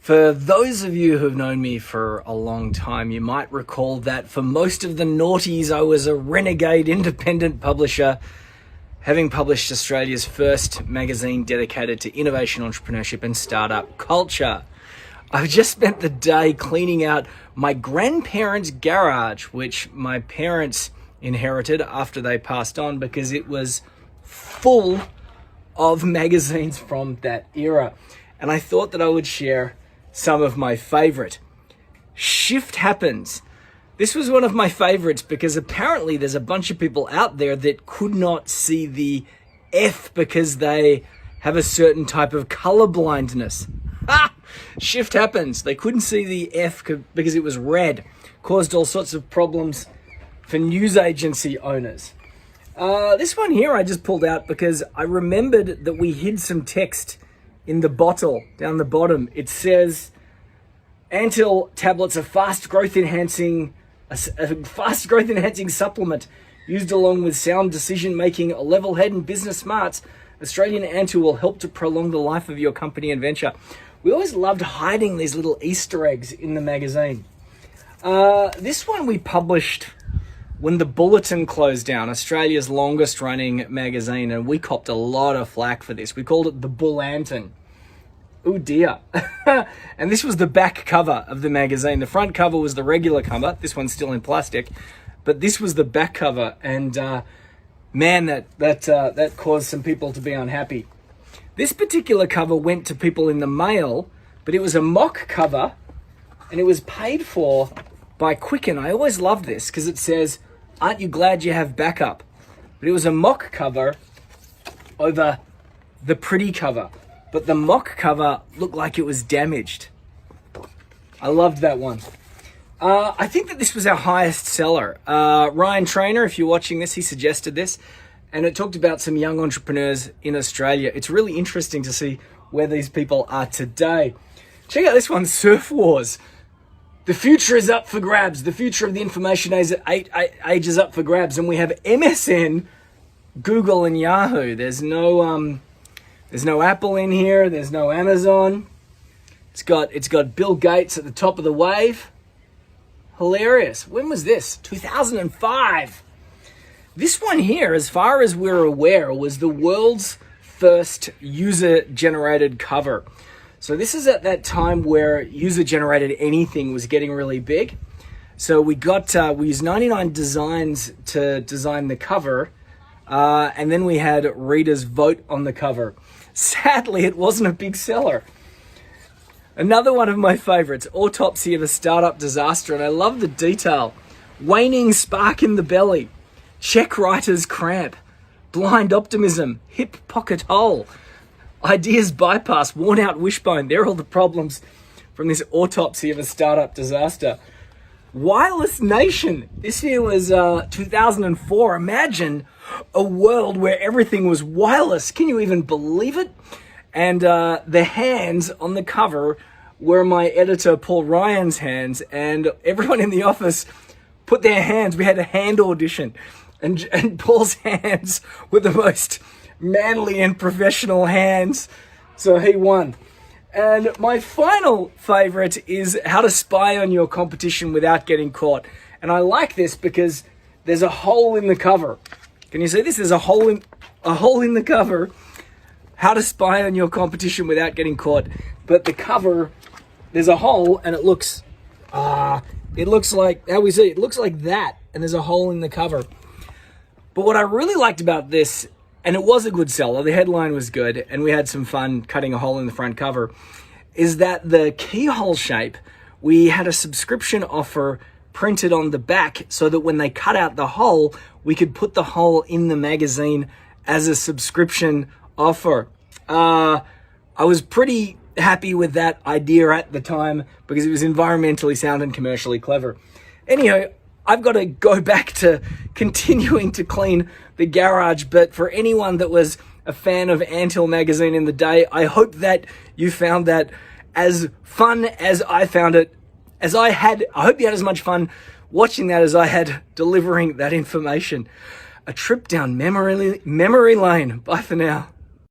For those of you who've known me for a long time, you might recall that for most of the noughties, I was a renegade independent publisher, having published Australia's first magazine dedicated to innovation, entrepreneurship, and startup culture. I've just spent the day cleaning out my grandparents' garage, which my parents inherited after they passed on because it was full of magazines from that era. And I thought that I would share some of my favorite. Shift Happens. This was one of my favorites because apparently there's a bunch of people out there that could not see the F because they have a certain type of color blindness. Ha! Shift Happens. They couldn't see the F because it was red. Caused all sorts of problems for news agency owners. This one here I just pulled out because I remembered that we hid some text in the bottle down the bottom. It says Antil tablets are fast growth enhancing supplement used along with sound decision making, a level head and business smarts. Australian Antil will help to prolong the life of your company and venture. We always loved hiding these little Easter eggs in the magazine. This one we published when the Bulletin closed down, Australia's longest running magazine, and we copped a lot of flack for this. We called it the Bullantin. Oh dear. And this was the back cover of the magazine. The front cover was the regular cover. This one's still in plastic, but this was the back cover. And man, that caused some people to be unhappy. This particular cover went to people in the mail, but it was a mock cover and it was paid for by Quicken. I always loved this because it says, "Aren't you glad you have backup?" But it was a mock cover over the pretty cover. But the mock cover looked like it was damaged. I loved that one. I think that this was our highest seller. Ryan Traynor, if you're watching this, he suggested this. And it talked about some young entrepreneurs in Australia. It's really interesting to see where these people are today. Check out this one, Surf Wars. The future is up for grabs. The future of the information age is up for grabs. And we have MSN, Google, and Yahoo. There's no Apple in here. There's no Amazon. It's got Bill Gates at the top of the wave. Hilarious. When was this? 2005. This one here, as far as we're aware, was the world's first user-generated cover. So this is at that time where user-generated anything was getting really big. So we used 99 designs to design the cover, and then we had readers vote on the cover. Sadly, it wasn't a big seller. Another one of my favorites, Autopsy of a Startup Disaster, and I love the detail. Waning spark in the belly, check writer's cramp, blind optimism, hip pocket hole, ideas bypass, worn out wishbone. They're all the problems from this autopsy of a startup disaster. Wireless Nation. This year was 2004. Imagine a world where everything was wireless. Can you even believe it? And the hands on the cover were my editor Paul Ryan's hands, and everyone in the office put their hands. We had a hand audition, and Paul's hands were the most manly and professional hands, so he won. And my final favorite is how to spy on your competition without getting caught. And I like this because there's a hole in the cover. Can you see this? There's a hole in the cover. How to spy on your competition without getting caught. But the cover, there's a hole, and it looks like, how we see it looks like that, and there's a hole in the cover. But what I really liked about this, and it was a good seller, the headline was good, and we had some fun cutting a hole in the front cover, is that the keyhole shape, we had a subscription offer printed on the back so that when they cut out the hole, we could put the hole in the magazine as a subscription offer. I was pretty happy with that idea at the time because it was environmentally sound and commercially clever. Anyhow, I've got to go back to continuing to clean the garage, but for anyone that was a fan of Antil magazine in the day, I hope that you found that as fun as I found it, I hope you had as much fun watching that as I had delivering that information. A trip down memory lane. Bye for now.